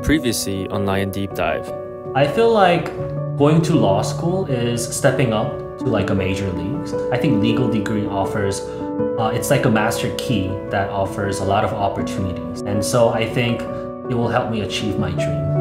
Previously on Lion Deep Dive. I feel like going to law school is stepping up to like a major leagues. I think legal degree offers, it's like a master key that offers a lot of opportunities. And so I think it will help me achieve my dream.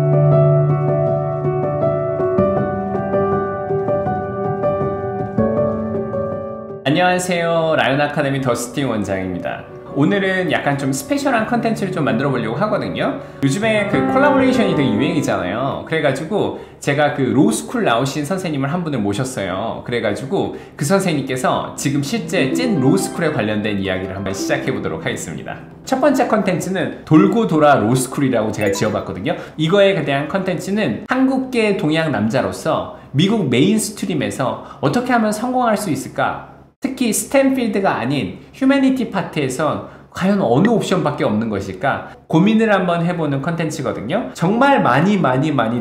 안녕하세요. 라이언 아카데미 더스틴 원장입니다. 오늘은 약간 좀 스페셜한 컨텐츠를 좀 만들어 보려고 하거든요. 요즘에 그 콜라보레이션이 되게 유행이잖아요. 그래가지고 제가 그 로스쿨 나오신 선생님을 한 분을 모셨어요. 그래가지고 그 선생님께서 지금 실제 찐 로스쿨에 관련된 이야기를 한번 시작해 보도록 하겠습니다. 첫 번째 컨텐츠는 돌고 돌아 로스쿨이라고 제가 지어봤거든요. 이거에 대한 컨텐츠는 한국계 동양 남자로서 미국 메인스트림에서 어떻게 하면 성공할 수 있을까? 특히 스템 필드가 아닌 휴머니티 파트에선 과연 어느 옵션밖에 없는 것일까 고민을 한번 해보는 컨텐츠거든요. 정말 많이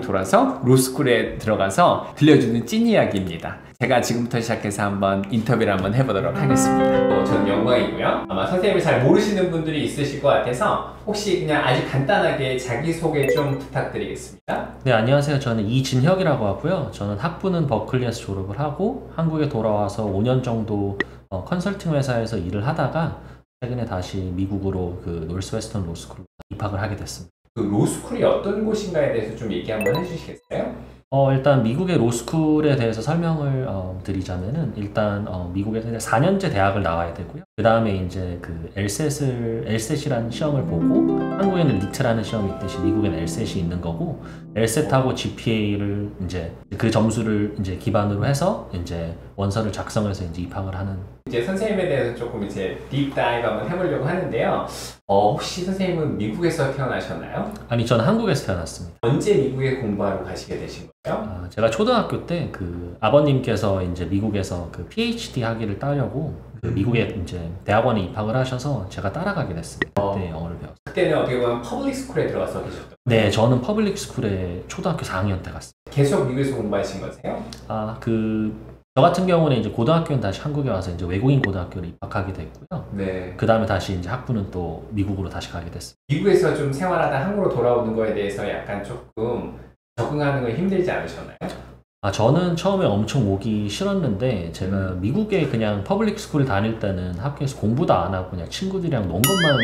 돌아서 로스쿨에 들어가서 들려주는 찐 이야기입니다. 제가 지금부터 시작해서 한번 인터뷰를 한번 해보도록 하겠습니다. 저는 영광이고요. 아마 선생님을 잘 모르시는 분들이 있으실 것 같아서 혹시 그냥 아주 간단하게 자기소개 좀 부탁드리겠습니다. 네, 안녕하세요. 저는 이진혁이라고 하고요. 저는 학부는 버클리에서 졸업을 하고 한국에 돌아와서 5년 정도 컨설팅 회사에서 일을 하다가 최근에 다시 미국으로 그 노스웨스턴 로스쿨로 입학을 하게 됐습니다. 그 로스쿨이 어떤 곳인가에 대해서 좀 얘기 한번 해주시겠어요? 일단 미국의 로스쿨에 대해서 설명을 드리자면은 일단 미국에서 4년제 대학을 나와야 되고요. 그 다음에 이제 그 LSAT이라는 시험을 보고 한국에는 리트라는 시험이 있듯이 미국에는 LSAT이 있는 거고 LSAT하고 GPA를 이제 그 점수를 이제 기반으로 해서 이제 원서를 작성해서 이제 입학을 하는. 이제 선생님에 대해서 조금 이제 딥다이브 한번 해보려고 하는데요. 혹시 선생님은 미국에서 태어나셨나요? 아니, 저는 한국에서 태어났습니다. 언제 미국에 공부하러 가시게 되신 거예요? 제가 초등학교 때 그 아버님께서 이제 미국에서 그 PhD 학위를 따려고 그 미국에 이제 대학원에 입학을 하셔서 제가 따라가게 됐습니다. 그때 영어를 배웠어요. 그때는 어떻게 보면 퍼블릭 스쿨에 들어가서 계셨던 거예요? 네, 저는 퍼블릭 스쿨에 초등학교 4학년 때 갔어요. 계속 미국에서 공부하신 거세요? 저 같은 경우는 이제 고등학교는 다시 한국에 와서 이제 외국인 고등학교를 입학하게 됐고요. 네. 그 다음에 다시 이제 학부는 또 미국으로 다시 가게 됐습니다. 미국에서 좀 생활하다 한국으로 돌아오는 거에 대해서 약간 조금 적응하는 건 힘들지 않으셨나요? 저는 처음에 엄청 오기 싫었는데 제가 미국에 그냥 퍼블릭 스쿨을 다닐 때는 학교에서 공부도 안 하고 그냥 친구들이랑 논 것만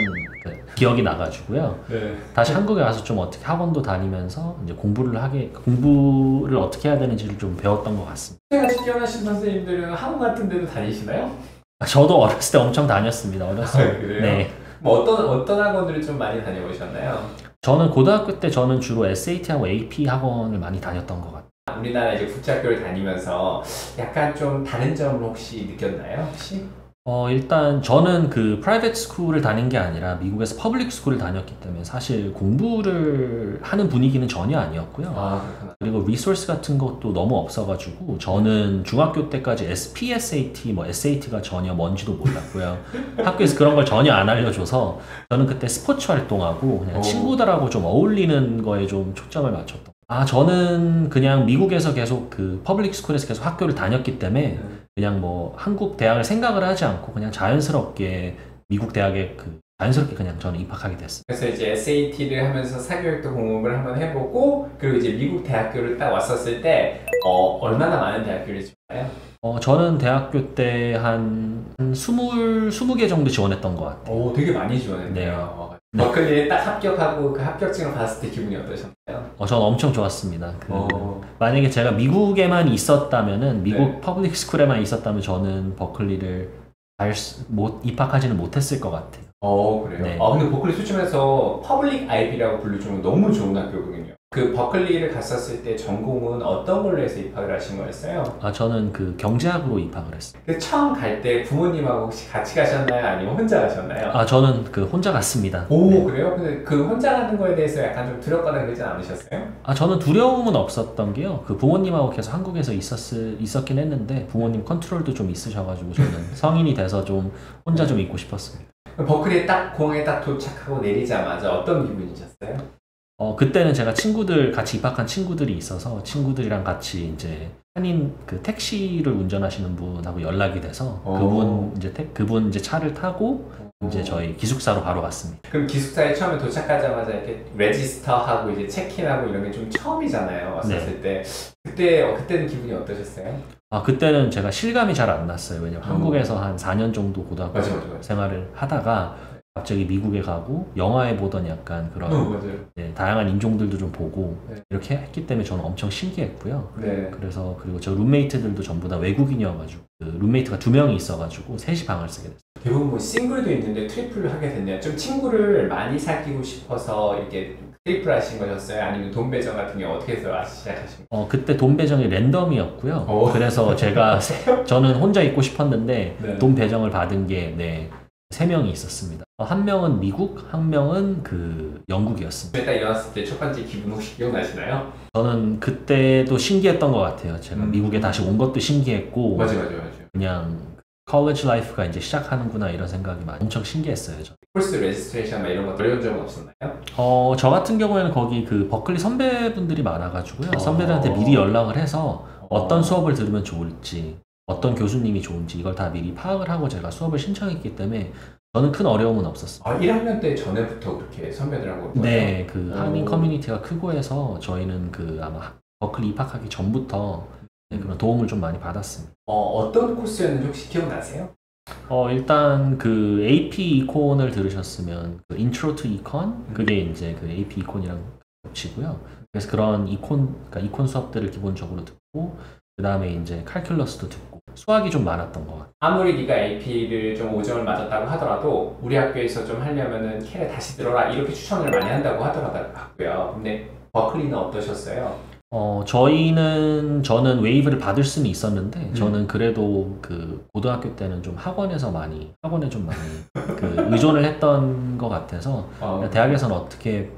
기억이 나가지고요. 네. 다시 한국에 와서 좀 어떻게 학원도 다니면서 이제 공부를 어떻게 해야 되는지를 좀 배웠던 것 같습니다. 같이 태어나신 선생님들은 학원 같은 데도 다니시나요? 저도 어렸을 때 엄청 다녔습니다. 어렸을 때. 그래요? 네. 뭐 어떤 학원들을 좀 많이 다녀보셨나요? 저는 고등학교 때 저는 주로 SAT하고 AP 학원을 많이 다녔던 것 같아요. 우리나라 이제 국제학교를 다니면서 약간 좀 다른 점을 혹시 느꼈나요? 혹시? 일단 저는 그 프라이빗 스쿨을 다닌 게 아니라 미국에서 퍼블릭 스쿨을 다녔기 때문에 사실 공부를 하는 분위기는 전혀 아니었고요. 그렇구나. 그리고 리소스 같은 것도 너무 없어가지고 저는 중학교 때까지 SPSAT, SAT가 전혀 뭔지도 몰랐고요. 학교에서 그런 걸 전혀 안 알려줘서 저는 그때 스포츠 활동하고 그냥 친구들하고 좀 어울리는 거에 좀 초점을 맞췄던. 저는 그냥 미국에서 계속 그 퍼블릭 스쿨에서 계속 학교를 다녔기 때문에 그냥 뭐 한국 대학을 생각을 하지 않고 그냥 자연스럽게 미국 대학에 자연스럽게 그냥 저는 입학하게 됐습니다. 그래서 이제 SAT를 하면서 사교육도 공부를 한번 해보고 그리고 이제 미국 대학교를 딱 왔었을 때 얼마나 많은 대학교를 지원해요? 저는 대학교 때 한 20개 정도 지원했던 것 같아요. 되게 많이 지원했네요. 네. 버클리에 딱 합격하고 그 합격증을 받았을 때 기분이 어떠셨나요? 저는 엄청 좋았습니다. 만약에 제가 미국에만 있었다면은 미국 퍼블릭 스쿨에만 있었다면 저는 버클리를 입학하지는 못했을 것 같아요. 그래요? 네. 근데 버클리 솔직해서 퍼블릭 아이비라고 불러주면 너무 좋은 학교거든요. 그 버클리를 갔었을 때 전공은 어떤 걸로 해서 입학을 하신 거였어요? 저는 그 경제학으로 입학을 했어요. 그 처음 갈 때 부모님하고 혹시 같이 가셨나요? 아니면 혼자 가셨나요? 저는 혼자 갔습니다. 네. 그래요? 근데 그 혼자 가는 거에 대해서 약간 좀 두렵거나 그러진 않으셨어요? 저는 두려움은 없었던 게요. 그 부모님하고 계속 한국에서 있었긴 했는데 부모님 컨트롤도 좀 있으셔가지고 저는 성인이 돼서 좀 혼자 좀 있고 싶었습니다. 버클리에 딱 공항에 딱 도착하고 내리자마자 어떤 기분이셨어요? 그때는 제가 같이 입학한 친구들이 있어서 친구들이랑 같이 이제 한인 그 택시를 운전하시는 분하고 연락이 돼서 그분 이제 차를 타고 이제 저희 기숙사로 바로 갔습니다. 그럼 기숙사에 처음에 도착하자마자 이렇게 레지스터하고 이제 체크인하고 이런 게 좀 처음이잖아요. 왔었을 때. 그때는 기분이 어떠셨어요? 그때는 제가 실감이 잘 안 났어요. 왜냐면 한국에서 한 4년 정도 고등학교 맞아. 생활을 하다가 갑자기 미국에 가고 영화에 보던 약간 그런 다양한 인종들도 좀 보고 이렇게 했기 때문에 저는 엄청 신기했고요. 그래서 그리고 저 룸메이트들도 전부 다 외국인이어가지고 룸메이트가 2명이 있어가지고 셋이 방을 쓰게 됐어요. 대부분 뭐 싱글도 있는데 트리플을 하게 됐네요. 좀 친구를 많이 사귀고 싶어서 이렇게 트리플 하신 거셨어요? 아니면 돈 배정 같은 게 어떻게 해서 시작하신 거예요? 그때 돈 배정이 랜덤이었고요. 그래서 저는 혼자 있고 싶었는데 돈 배정을 받은 게 3명이 있었습니다. 한 명은 미국, 한 명은 영국이었습니다. 일단 일어났을 때 첫 번째 기분 혹시 기억나시나요? 저는 그때도 신기했던 것 같아요. 제가 미국에 다시 온 것도 신기했고 맞아. 그냥 컬리지 라이프가 이제 시작하는구나 이런 생각이 엄청 신기했어요. 콜스 레지스트레이션 이런 거 어려운 적은 없었나요? 저 같은 경우에는 거기 버클리 선배분들이 많아가지고요. 선배들한테 미리 연락을 해서 어떤 수업을 들으면 좋을지 어떤 교수님이 좋은지 이걸 다 미리 파악을 하고 제가 수업을 신청했기 때문에 저는 큰 어려움은 없었어요. 1학년 때 전에부터 그렇게 선배들하고 네, 한인 커뮤니티가 크고 해서 저희는 아마 버클리 입학하기 전부터 그런 도움을 좀 많이 받았습니다. 어떤 코스였는지 혹시 기억나세요? 일단 AP 이콘을 들으셨으면 Intro to Econ 그게 이제 AP 이콘이랑 겹치고요. 그래서 그런 이콘 수업들을 기본적으로 듣고 그 다음에 이제 칼큘러스도 듣고 수학이 좀 많았던 것 같아요. 아무리 네가 AP를 좀 5점을 맞았다고 하더라도 우리 학교에서 좀 하려면은 캐를 다시 들어라 이렇게 추천을 많이 한다고 하더라고요. 근데 버클리는 어떠셨어요? 저는 웨이브를 받을 수는 있었는데 저는 그래도 고등학교 때는 좀 학원에 좀 많이 의존을 했던 것 같아서 대학에서는 어떻게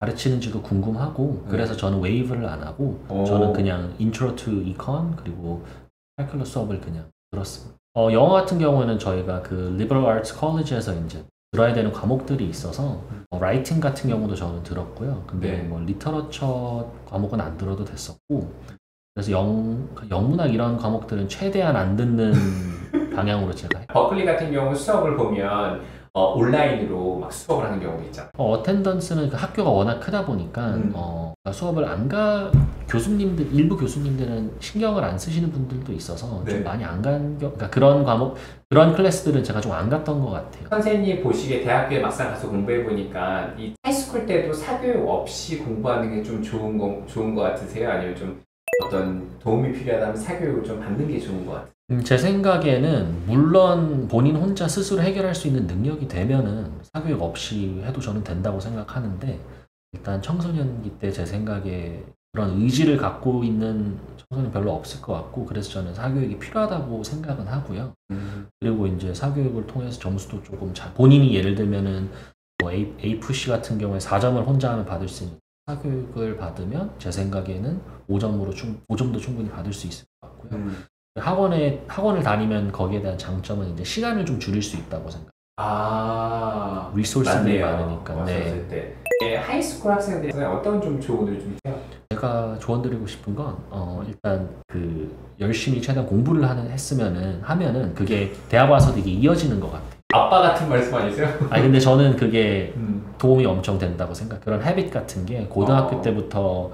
가르치는지도 궁금하고 그래서 저는 웨이브를 안 하고 저는 그냥 Intro to Econ 그리고 칼큘러스 수업을 그냥 들었습니다. 영어 같은 경우에는 저희가 Liberal Arts College에서 이제 들어야 되는 과목들이 있어서 라이팅 같은 경우도 저는 들었고요. 근데 리터러처 과목은 안 들어도 됐었고 그래서 영문학 이런 과목들은 최대한 안 듣는 방향으로 제가 버클리 같은 경우 수업을 보면 온라인으로 막 수업을 하는 경우도 있잖아요. 어텐던스는 학교가 워낙 크다 보니까 수업을 일부 교수님들은 신경을 안 쓰시는 분들도 있어서 좀 많이 안 간 그러니까 그런 클래스들은 제가 좀 안 갔던 것 같아요. 선생님 보시기에 대학교에 막상 가서 공부해 보니까 이 하이스쿨 때도 사교육 없이 공부하는 게 좀 좋은 거 같으세요? 아니면 좀 어떤 도움이 필요하다면 사교육을 좀 받는 게 좋은 것 같아요? 제 생각에는 물론 본인 혼자 스스로 해결할 수 있는 능력이 되면은 사교육 없이 해도 저는 된다고 생각하는데 일단 청소년기 때 제 생각에 그런 의지를 갖고 있는 청소년 별로 없을 것 같고 그래서 저는 사교육이 필요하다고 생각은 하고요. 그리고 이제 사교육을 통해서 점수도 조금 본인이 예를 들면은 AFC 같은 경우에 4점을 혼자 하면 받을 수 있는 사교육을 받으면 제 생각에는 5점도 충분히 받을 수 있을 것 같고요. 학원을 다니면 거기에 대한 장점은 이제 시간을 좀 줄일 수 있다고 생각해요. 리소스들이 많으니까. 하이스쿨 학생들이 어떤 좀 조언을 좀 해요? 제가 조언드리고 싶은 건 일단 열심히 최대한 공부를 하면은 그게 대학 와서도 이게 이어지는 것 같아요. 아빠 같은 말씀 아니세요? 근데 저는 그게 도움이 엄청 된다고 생각. 그런 헤빗 같은 게 고등학교 때부터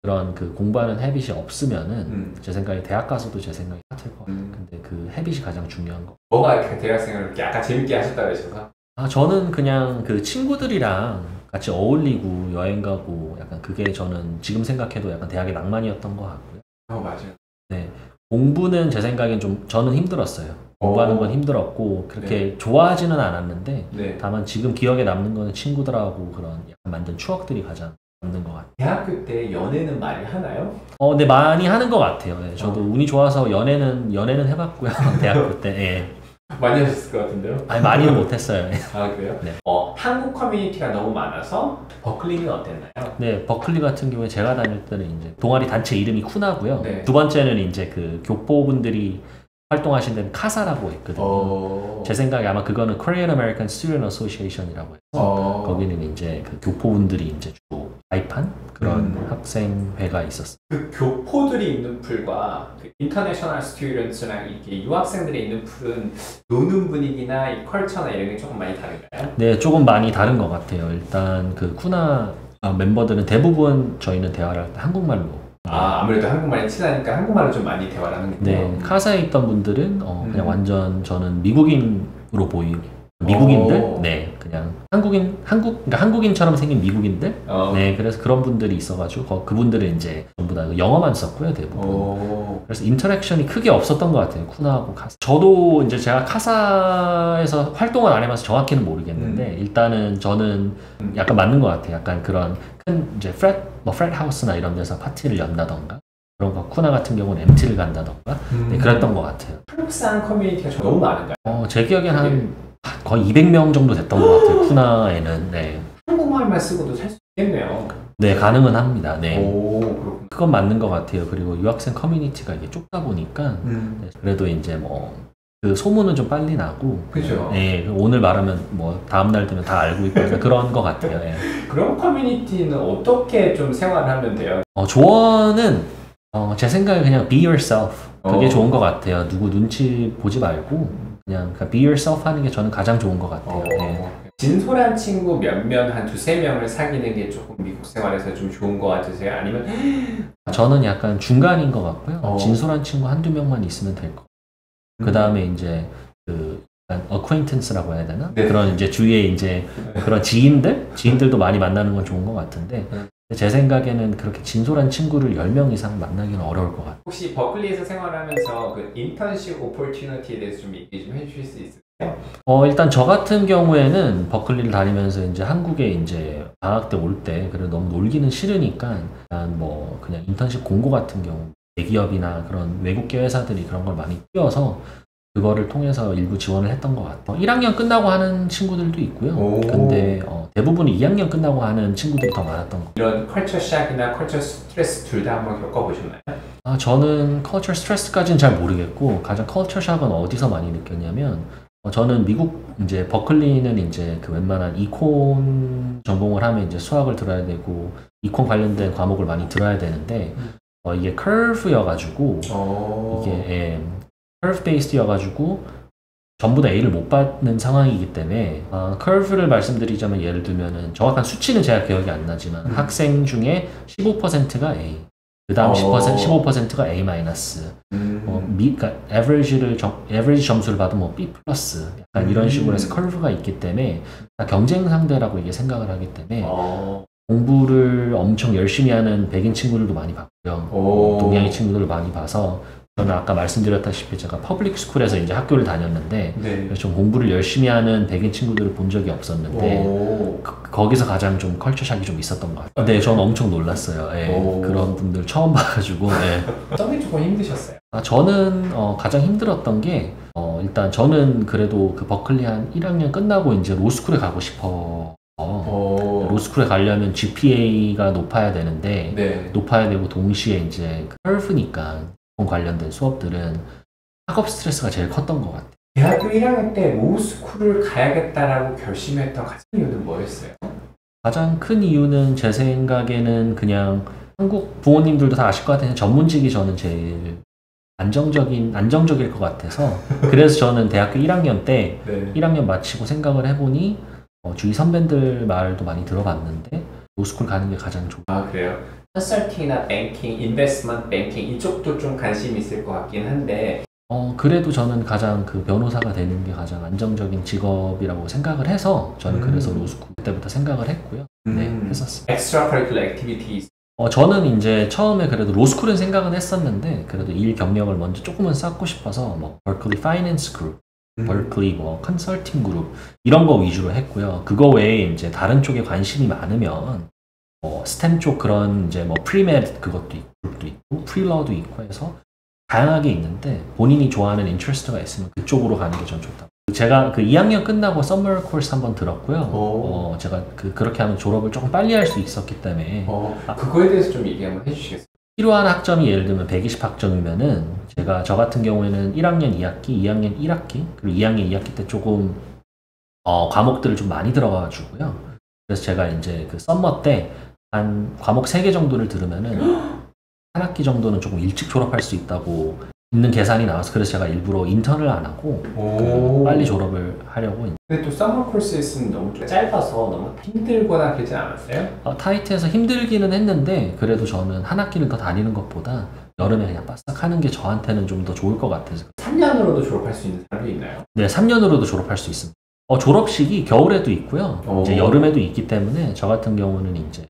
그런 공부하는 헤빗이 없으면은 제 생각에 대학 가서도 제 생각이 같을 것 같아요. 근데 헤빗이 가장 중요한 거. 뭐가 대학생활을 이렇게 약간 재밌게 하셨다고 하셔서? 저는 그냥 친구들이랑 같이 어울리고 여행 가고 약간 그게 저는 지금 생각해도 약간 대학의 낭만이었던 것 같고요. 맞아요. 네. 공부는 제 생각엔 저는 힘들었어요. 공부하는 건 힘들었고 그렇게 좋아하지는 않았는데 다만 지금 기억에 남는 거는 친구들하고 그런 약간 만든 추억들이 가장 남는 것 같아요. 대학교 때 연애는 많이 하나요? 네, 많이 하는 것 같아요. 네, 저도 운이 좋아서 연애는 해봤고요. 대학교 때. 많이 하셨을 것 같은데요? 많이는 못했어요. 그래요? 네. 한국 커뮤니티가 너무 많아서 버클리는 어땠나요? 네, 버클리 같은 경우에 제가 다닐 때는 이제 동아리 단체 이름이 쿠나고요. 두 번째는 이제 교포분들이 활동하신 데는 카사라고 있거든요. 제 생각에 아마 그거는 Korean American Student Association이라고 해서 거기는 이제 교포분들이 이제 주로 가입한 그런 학생회가 있었어요. 그 교포들이 있는 풀과 그 인터내셔널 스튜던트랑 이렇게 유학생들이 있는 풀은 노는 분위기나 이 컬처나 이런 게 조금 많이 다른가요? 네, 조금 많이 다른 것 같아요. 일단 그 쿠나 멤버들은 대부분 저희는 대화를 할 때 한국말로. 아무래도 한국말이 친하니까 한국말로 좀 많이 대화를 하는군요. 네, 카사에 있던 분들은 그냥 완전 저는 미국인으로 보이고 미국인들, 네, 그냥 그러니까 한국인처럼 생긴 미국인들, 네, 그래서 그런 분들이 있어가지고 그분들은 이제 전부 다 영어만 썼고요, 대부분. 그래서 인터랙션이 크게 없었던 것 같아요, 쿠나하고 카사. 저도 이제 제가 카사에서 활동을 안 해봐서 정확히는 모르겠는데 일단은 저는 약간 맞는 것 같아요. 약간 그런 큰 이제 프렛 하우스나 이런 데서 파티를 연다던가. 그런 거 쿠나 같은 경우는 MT를 간다던가, 네, 그랬던 것 같아요. 한국산 커뮤니티가 너무 많은가요? 제 기억엔 한 거의 200명 정도 됐던 것 같아요. 쿠나에는. 네. 한국말만 쓰고도 살 수 있겠네요. 네, 가능은 합니다. 네. 그렇군요. 그건 맞는 것 같아요. 그리고 유학생 커뮤니티가 이게 좁다 보니까 네, 그래도 이제 뭐 그 소문은 좀 빨리 나고, 그죠. 네, 오늘 말하면 뭐 다음 날 되면 다 알고 있고 그런 것 같아요. 네. 그런 커뮤니티는 어떻게 좀 생활하면 돼요? 조언은 제 생각에 그냥 be yourself. 그게 좋은 것 같아요. 누구 눈치 보지 말고 그냥 be yourself 하는 게 저는 가장 좋은 것 같아요. 네. 진솔한 친구 몇몇 한 두세 명을 사귀는 게 조금 미국 생활에서 좀 좋은 것 같으세요? 아니면 저는 약간 중간인 것 같고요. 진솔한 친구 한두 명만 있으면 될 것 같아요. 그 다음에 이제 그 acquaintance라고 해야 되나? 네. 그런 이제 주위에 이제 그런 지인들도 많이 만나는 건 좋은 것 같은데 제 생각에는 그렇게 진솔한 친구를 10명 이상 만나기는 어려울 것 같아요. 혹시 버클리에서 생활하면서 그 인턴십 오퍼튜니티에 대해서 좀 얘기 좀 해주실 수 있을까요? 일단 저 같은 경우에는 버클리를 다니면서 이제 한국에 이제 방학 때 올 때 그래도 너무 놀기는 싫으니까 뭐 그냥 인턴십 공고 같은 경우 대기업이나 그런 외국계 회사들이 그런 걸 많이 띄워서 그거를 통해서 일부 지원을 했던 것 같아요. 1학년 끝나고 하는 친구들도 있고요. 근데 대부분 2학년 끝나고 하는 친구들이 더 많았던 것 같아요. 이런 컬처 샥이나 컬처 스트레스 둘 다 한번 겪어보셨나요? 저는 컬처 스트레스까지는 잘 모르겠고 가장 컬처 샥은 어디서 많이 느꼈냐면 저는 미국 이제 버클리는 이제 그 웬만한 이콘 전공을 하면 이제 수학을 들어야 되고 이콘 관련된 과목을 많이 들어야 되는데 이게 커브여가지고 이게 커브 베이스여가지고 전부 다 A를 못 받는 상황이기 때문에 커브를 말씀드리자면 예를 들면은 정확한 수치는 제가 기억이 안 나지만 학생 중에 15%가 A 그 다음 15%가 A 마이너스 그러니까 average 점수를 받으면 뭐 B 플러스 약간 이런 식으로 해서 커브가 있기 때문에 경쟁 상대라고 이게 생각을 하기 때문에 공부를 엄청 열심히 하는 백인 친구들도 많이 봤고요. 동양인 친구들을 많이 봐서 저는 아까 말씀드렸다시피 제가 퍼블릭 스쿨에서 이제 학교를 다녔는데 그래서 좀 공부를 열심히 하는 백인 친구들을 본 적이 없었는데 거기서 가장 좀 컬처 샥이 좀 있었던 것 같아요. 네, 저는 엄청 놀랐어요. 네, 그런 분들 처음 봐가지고. 네. 어떤 게 조금 힘드셨어요? 저는 가장 힘들었던 게 일단 저는 그래도 그 버클리 한 1학년 끝나고 이제 로스쿨에 가고 싶어. 로스쿨에 가려면 GPA가 높아야 되는데 높아야 되고 동시에 이제 커브니까 관련된 수업들은 학업 스트레스가 제일 컸던 것 같아요. 대학교 1학년 때 로스쿨을 가야겠다라고 결심했던 가장 이유는 뭐였어요? 가장 큰 이유는 제 생각에는 그냥 한국 부모님들도 다 아실 것 같아요. 전문직이 저는 제일 안정적일 것 같아서 그래서 저는 대학교 1학년 때 1학년 마치고 생각을 해보니 주위 선배들 말도 많이 들어봤는데 로스쿨 가는 게 가장 좋아요. 아, 그래요? 컨설팅이나 뱅킹, 인베스트먼트 뱅킹 이쪽도 좀 관심이 있을 것 같긴 한데 그래도 저는 가장 그 변호사가 되는 게 가장 안정적인 직업이라고 생각을 해서 저는 그래서 로스쿨 때부터 생각을 했고요. 네, 했었어요. Extracurricular activities. 저는 이제 처음에 그래도 로스쿨은 생각은 했었는데 그래도 일 경력을 먼저 조금은 쌓고 싶어서 뭐 버클리 파이낸스 그룹, 버클리 뭐 컨설팅 그룹 이런 거 위주로 했고요. 그거 외에 이제 다른 쪽에 관심이 많으면 스템 쪽 그런 이제 뭐 프리메드 그것도 있고 그룹도 있고 프리러도 있고 해서 다양하게 있는데 본인이 좋아하는 인트레스트가 있으면 그쪽으로 가는 게 전 좋다. 제가 그 2학년 끝나고 썸머 코र्스 한번 들었고요. 제가 그렇게 하면 졸업을 조금 빨리 할 수 있었기 때문에 그거에 대해서 좀 얘기 한번 해주시겠어요? 필요한 학점이 예를 들면 120학점이면은 저 같은 경우에는 1학년 2학기, 2학년 1학기 그리고 2학년 2학기 때 조금 과목들을 좀 많이 들어가지고요. 그래서 제가 이제 그 썸머 때 한 과목 3개 정도를 들으면은 한 학기 정도는 조금 일찍 졸업할 수 있다고 있는 계산이 나와서 그래서 제가 일부러 인턴을 안 하고 빨리 졸업을 하려고. 근데 또 서머 코스는 너무 짧아서 너무 힘들거나 그러지 않았어요? 타이트해서 힘들기는 했는데 그래도 저는 한 학기를 더 다니는 것보다 여름에 그냥 바싹 하는 게 저한테는 좀 더 좋을 것 같아서. 3년으로도 졸업할 수 있는 사람도 있나요? 네, 3년으로도 졸업할 수 있습니다. 졸업식이 겨울에도 있고요. 이제 여름에도 있기 때문에 저 같은 경우는 이제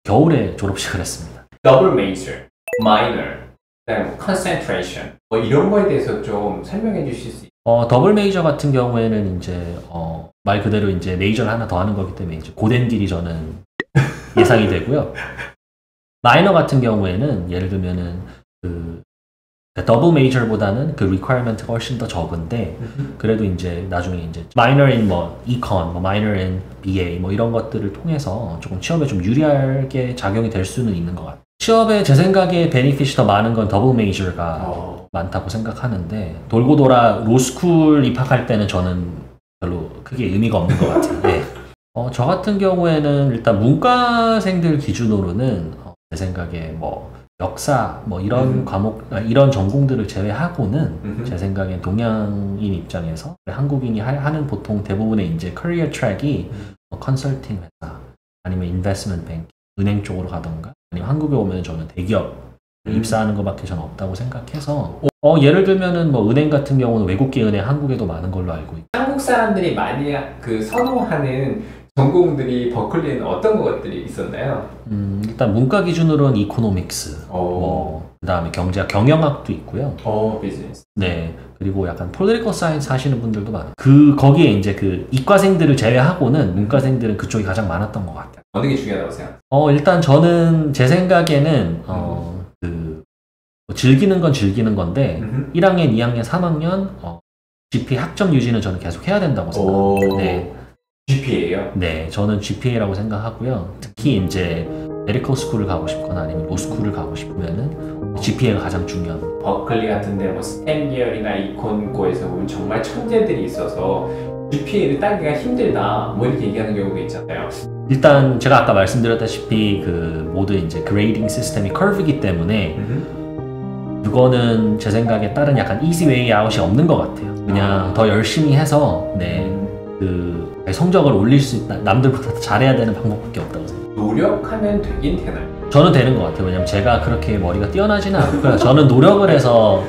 겨울에 졸업식을 했습니다. 더블 메이저, 마이너, 그다음에 컨센트레이션 뭐 이런 거에 대해서 좀 설명해 주실 수 있어요? 더블 메이저 같은 경우에는 이제 말 그대로 이제 메이저를 하나 더 하는 거기 때문에 이제 고된 길이 저는 예상이 되고요. 마이너 같은 경우에는 예를 들면은 더블 메이저보다는 그 리퀘어먼트가 훨씬 더 적은데 그래도 이제 나중에 이제 마이너 in 뭐 이컨, 뭐 마이너 in BA 뭐 이런 것들을 통해서 조금 취업에 좀 유리하게 작용이 될 수는 있는 것 같아요. 취업에 제 생각에 베니핏이 더 많은 건 더블 메이저가 많다고 생각하는데 돌고 돌아 로스쿨 입학할 때는 저는 별로 크게 의미가 없는 것 같아요. 네. 저 같은 경우에는 일단 문과생들 기준으로는 제 생각에 뭐 역사 뭐 이런 과목 이런 전공들을 제외하고는 제 생각엔 동양인 입장에서 한국인이 하는 보통 대부분의 이제 커리어 트랙이 뭐 컨설팅 회사 아니면 인베스트먼트 뱅 은행 쪽으로 가던가 아니면 한국에 오면 저는 대기업 입사하는 것밖에 저는 없다고 생각해서 예를 들면은 뭐 은행 같은 경우는 외국계 은행 한국에도 많은 걸로 알고 있고 한국 사람들이 많이 선호하는 전공들이 버클리에는 어떤 것들이 있었나요? 일단 문과 기준으로는 이코노믹스, 그다음에 경제학, 경영학도 있고요. 비즈니스. 네, 그리고 약간 폴리티컬 사이언스 하시는 분들도 많아요. 거기에 이제 그 이과생들을 제외하고는 문과생들은 그쪽이 가장 많았던 것 같아요. 어느 게 중요하다고 생각해요? 일단 저는 제 생각에는 즐기는 건 즐기는 건데 1학년, 2학년, 3학년 GPA 학점 유지는 저는 계속 해야 된다고 생각합니다. 네. GPA예요? 네, 저는 GPA라고 생각하고요. 특히 이제 메디컬 스쿨을 가고 싶거나 아니면 로스쿨을 가고 싶으면은 GPA가 가장 중요한. 버클리 같은데 뭐 스템 계열이나 이콘고에서 보면 정말 천재들이 있어서 GPA를 따기가 힘들다 뭐 이렇게 얘기하는 경우도 있잖아요. 일단 제가 아까 말씀드렸다시피 그 모두 이제 그레이딩 시스템이 커브이기 때문에 그거는 제 생각에 다른 약간 easy way out이 없는 것 같아요. 그냥 더 열심히 해서 성적을 올릴 수 있다. 남들보다 더 잘해야 되는 방법밖에 없다고 생각해요. 노력하면 되긴 되나요? 저는 되는 것 같아요. 왜냐면 제가 그렇게 머리가 뛰어나지는 않고요. 저는 노력을 해서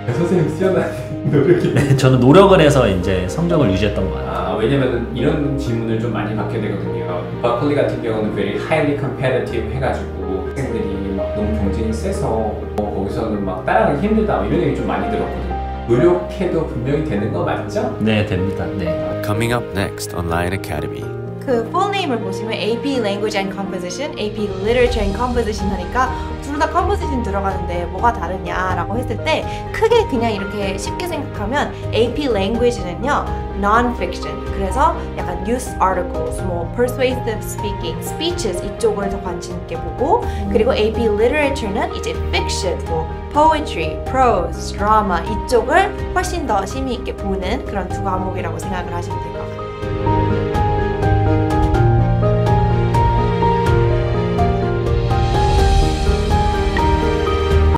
선생님 뛰어난 노력이. 네, 저는 노력을 해서 이제 성적을 유지했던 것 같아요. 왜냐면 이런 질문을 좀 많이 받게 되거든요. 버클리 같은 경우는 very highly competitive 해가지고 학생들이 막 너무 경쟁이 세서 거기서는 막 따라가기 힘들다 이런 얘기 좀 많이 들었거든요. 노력해도 분명히 되는 거 맞죠? 네, 됩니다. 네. Coming up next on Lion Academy. 그 full name을 보시면 AP Language and Composition, AP Literature and Composition 하니까 둘 다 composition 들어가는데 뭐가 다르냐라고 했을 때 크게 그냥 이렇게 쉽게 생각하면 AP Language는요 non-fiction 그래서 약간 news articles, 뭐 persuasive speaking, speeches 이쪽을 더 관심 있게 보고 그리고 AP Literature는 이제 fiction, 뭐 poetry, prose, drama 이쪽을 훨씬 더 심의 있게 보는 그런 두 과목이라고 생각을 하시면 될 것 같아요.